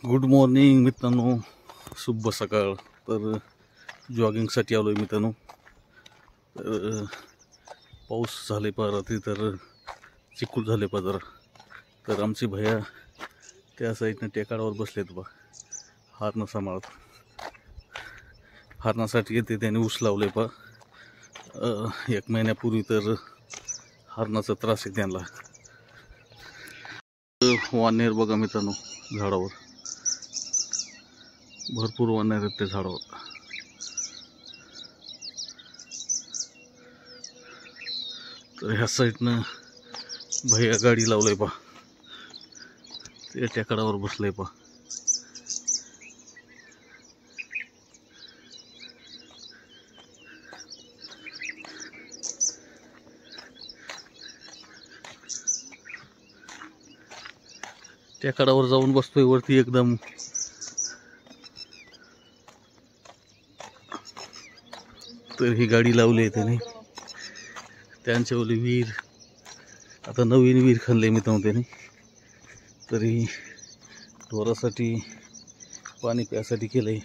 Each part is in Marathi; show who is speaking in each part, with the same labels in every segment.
Speaker 1: गुड मॉर्निंग मित्रांनो, शुभ सकाळ. तर जॉगिंगसाठी आलो आहे मित्रांनो. तर पाऊस झाले पा रात्री, तर चिखल झाले पा जरा. तर आमचे भैया त्या साईडनं टेकाडावर बसलेत बा, हारणं सांभाळत. हारणासाठी येते त्याने ऊस लावले पा. 1 महिन्यापूर्वी तर हारणाचा त्रास आहे त्यांना. वानेर बघा मित्रांनो, झाडावर भरपूर वानेर आहेत त्या झाडावर. तर ह्या साईडनं भैया गाडी लावलंय पा, ते टेकाडावर बसलंय पा. टेकाडावर जाऊन बसतोय वरती एकदम. तर ही गाडी लावली आहे त्याने. त्यांच्यावरली विहीर, आता नवीन विहीर खणले मित्रांनो त्याने. तरी ढोरासाठी पाणी प्यासाठी केलंय.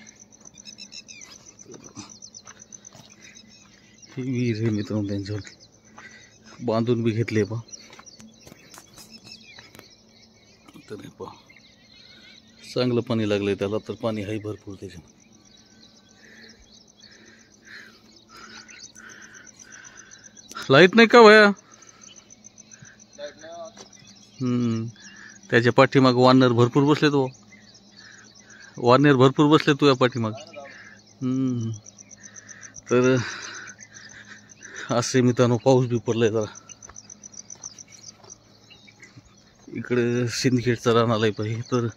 Speaker 1: ही विहीर हे मित्रांनो त्यांच्यावर बांधून बी घेतले पा. तर पा चांगलं पाणी लागलंय त्याला, तर पाणी आहे भरपूर त्याच्यात. लाईट नाही का भया? त्याच्या पाठीमाग वानर भरपूर बसले. तो वानर भरपूर बसले तुझ्या पाठीमाग. तर असे मित्रांनो पाऊस बी पडलाय जरा. इकडे सिंदखेडचा रान आलाय पाहिजे, तर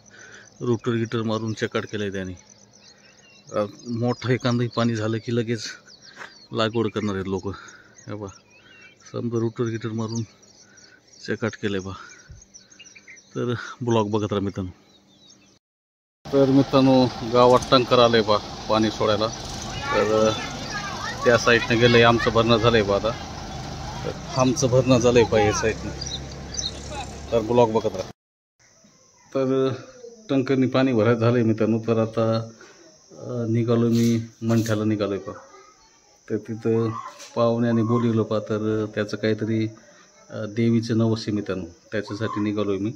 Speaker 1: रोटर गिटर मारून चकाट केलाय त्याने. मोठा एखादं पाणी झालं की लगेच लागवड करणार आहेत लोक. हे बा समजा रोटर गिटर मारून चकाट केलंय बा. तर ब्लॉग बघत राहा मित्रांनो. तर मित्रांनो गावात टँकर आलंय बा पाणी सोडायला. तर त्या साईडनं गेलंय. आमचं भरणं झालंय बा आता. तर आमचं भरणं झालंय पा या साईडनं. तर ब्लॉग बघत राहा. तर टँकरनी पाणी भरायचं झालंय मित्रांनो. तर आता निघालो मी मंठ्याला निघालोय पा. तर तिथं पाहुण्याने बोलवलं पा. तर त्याचं काहीतरी देवीचं नवस आहे मित्रांनो, त्याच्यासाठी निघालोय मी.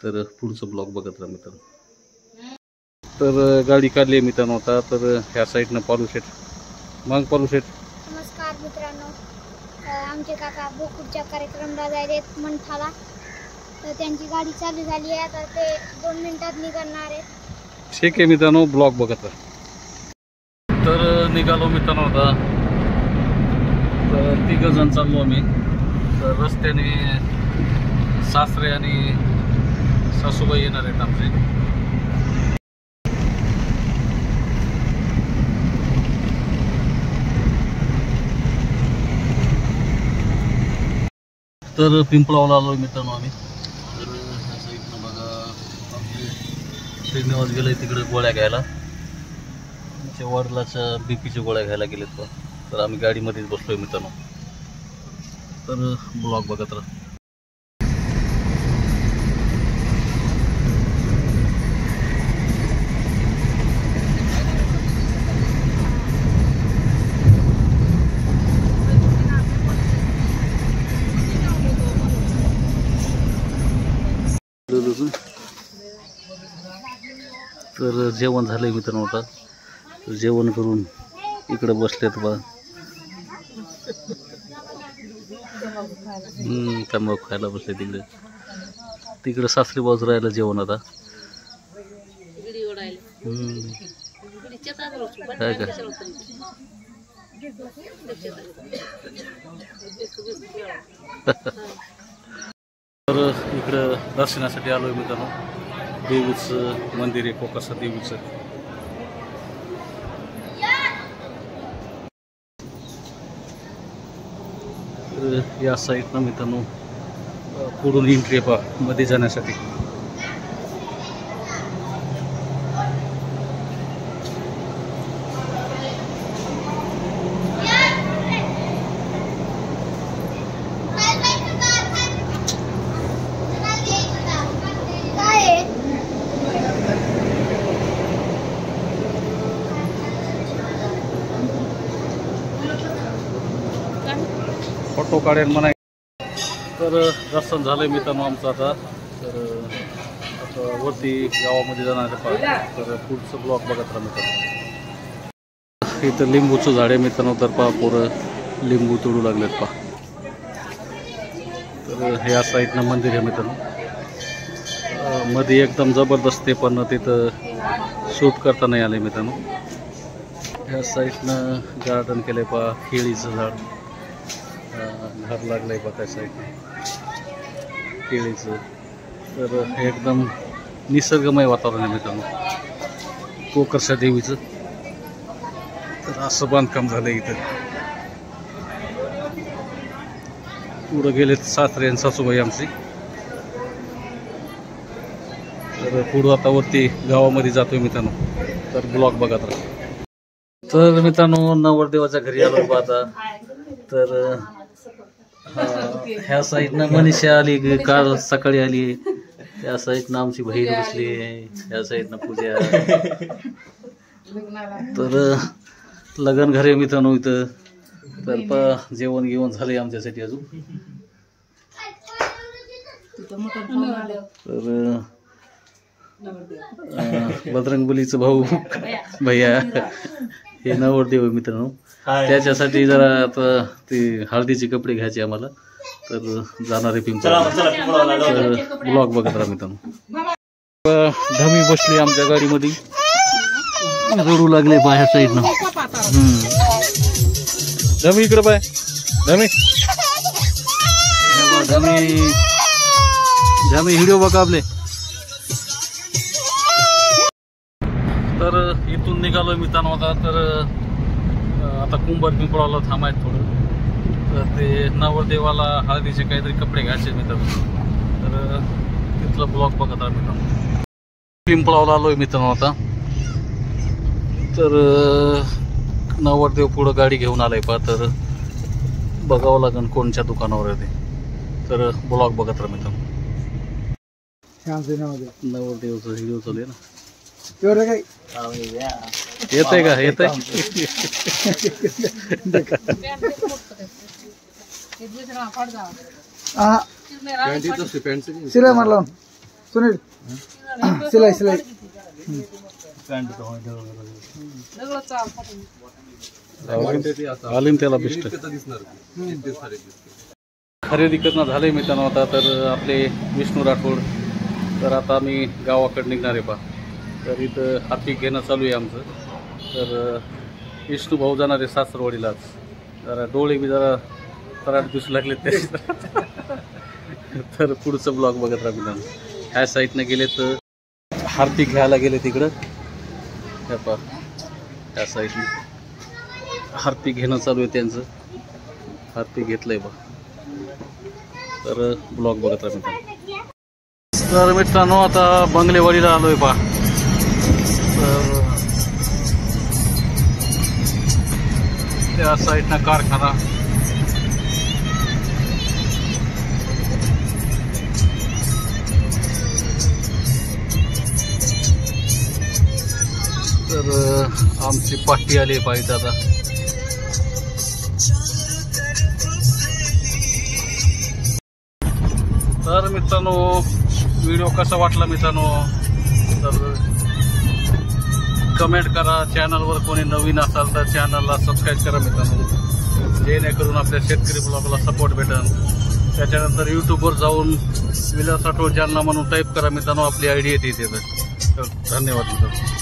Speaker 1: तर पुढचं ब्लॉग बघत राहा मित्रांनो. तर गाडी काढली आहे मित्रांनो आता. तर ह्या साईडनं पालूशेठ. मग पालूशेठ,
Speaker 2: नमस्कार मित्रांनो. आमचे काका बोकुडच्या कार्यक्रमाला जायलेत मंठाला. तर त्यांची गाडी चालू झाली आहे. आता ते 2 मिनिटात निघणार आहे.
Speaker 1: ठीक आहे मित्रांनो, ब्लॉग बघत राहा. तर निघालो मित्रांनो आता. तर 3 जण चाललो आम्ही. तर रस्त्याने सासरे आणि सासूबाई येणार आहेत आमचे. तर पिंपळावला आलो मित्रांनो आम्ही. तर ह्या साईडनं बघा आमचे श्रीनिवास गेले तिकडे गोळ्या घ्यायला. आमच्या वडिलाच्या बीपीच्या गोळ्या घ्यायला गेलेत बा. तर आम्ही गाडीमध्येच बसलोय मित्रांनो. तर ब्लॉग बघत राहा. तर जेवण झालंय मित्रांनो आता. तर जेवण करून इकडे बसलेत बा. तंबाखू खायला बसले तिकडे. तिकडे सासरी बाजू राहायला जेवण आता. काय का तर इकडं दर्शनासाठी आलोय मित्रांनो. देवीचं मंदिर आहे, कोकासा देवीचं. तर या साईडनं मित्रांनो पुढून एंट्री आहे पा मध्ये जाण्यासाठी. फोटो काढेल म्हणा. तर दर्शन झालंय मित्रांनो आमचं आता. तर आता वरती गावामध्ये जाणार आहे. तर पुढचं ब्लॉग बघत राहा मित्रांनो. इथं लिंबूचं झाड आहे मित्रांनो. तर पहा पोरं लिंबू तोडू लागलेत पहा. तर ह्या साईडनं मंदिर आहे मित्रांनो. मध्ये एकदम जबरदस्त आहे पण तिथं शूट करता नाही आले मित्रांनो. ह्या साईडनं गार्डन केलंय पहा. केळीचं झाड घर लागलंय पहा त्या साईडनं केळीचं. तर हे एकदम निसर्गमय वातावरण आहे मित्रांनो कोकरशा देवीचं. तर असं बांधकाम झालंय इथं. पुढं गेलेत सासरे आणि सासूबाई आमची. तर पुढं आता वरती गावामध्ये जातोय मित्रांनो. तर ब्लॉग बघत राहा. तर मित्रांनो नवरदेवाच्या घरी आलो आता. तर ह्या साईडनं मनीषा आली काल सकाळी आली. त्या साईडनं आमची बहीण बसली. ह्या साईडनं पूजा. तर लग्न घरी मित्रांनो इथं. तर जेवण घेऊन झाले आमच्यासाठी अजून. तर बजरंगबलीचं भाऊ भैया हे नवरदेव मित्रांनो. त्याच्यासाठी जरा आता ते हळदीचे कपडे घ्यायचे आम्हाला. तर जाणार आहे पिंपळा. तर ब्लॉग बघत राहा मित्रांनो. धमी बसली आमच्या गाडीमध्ये. रडू लागले बाहेर साईडनं. धमी इकडे पाय. धमी धमी धमी व्हिडिओ बघा आपले. तर इथून निघालोय मित्रांनो आता. तर आता कुंभार पिंपळाला थांबायचं थोडं. तर ते नवरदेवाला हळदीचे काहीतरी कपडे घ्यायचे मित्रांनो. तर तिथलं ब्लॉग बघत राहा मित्रांनो. पिंपळावला आलोय मित्रांनो आता. तर नवरदेव पुढं गाडी घेऊन आलाय पहा. तर बघावं लागेल कोणत्या दुकानावर आहे ते. तर ब्लॉग बघत राहा मित्रांनो. नवरदेवचा व्हिडिओ चालू आहे ना. येत आहे का? येत आहे.
Speaker 3: सिलाई मारला सुनील. सिलाई सिलाई
Speaker 1: आलीन त्याला बेस्ट. खरेदी करणं झालंय मित्रांनो आता. तर आपले विष्णू राठोड. तर आता आम्ही गावाकडे निघणार आहे पहा. तर इथं हाती घेणं चालू आहे आमचं. तर विष्णू भाऊ जाणार आहे सासरवाडीलाच. जरा डोळे बी जरा तराट दिसू लागले ते. तर पुढचं ब्लॉग बघत राहा मित्रांनो. ह्या साईडनं गेले तर हार्दिक घ्यायला गेले तिकडं. ह्या पहा ह्या साईडनं हार्दिक घेणं चालू आहे त्यांचं. हार्दिक घेतलंय बा. तर ब्लॉग बघत राहा मित्रांनो. तर मित्रांनो आता बंगलेवाडीला आलोय पहा. तर त्या साईडनं कारखाना. तर आमची पाठी आली पाहिजे आता. तर मित्रांनो व्हिडिओ कसा वाटला मित्रांनो. तर कमेंट करा. चॅनलवर कोणी नवीन असाल तर चॅनलला सबस्क्राईब करा मित्रांनो. जेणेकरून आपल्या शेतकरी ब्लॉगला सपोर्ट भेटेल. त्याच्यानंतर यूट्यूबवर जाऊन विलास राठोड ज्यांना म्हणून टाईप करा मित्रांनो. आपली आयडी येते तिथे. तर धन्यवाद मित्रांनो.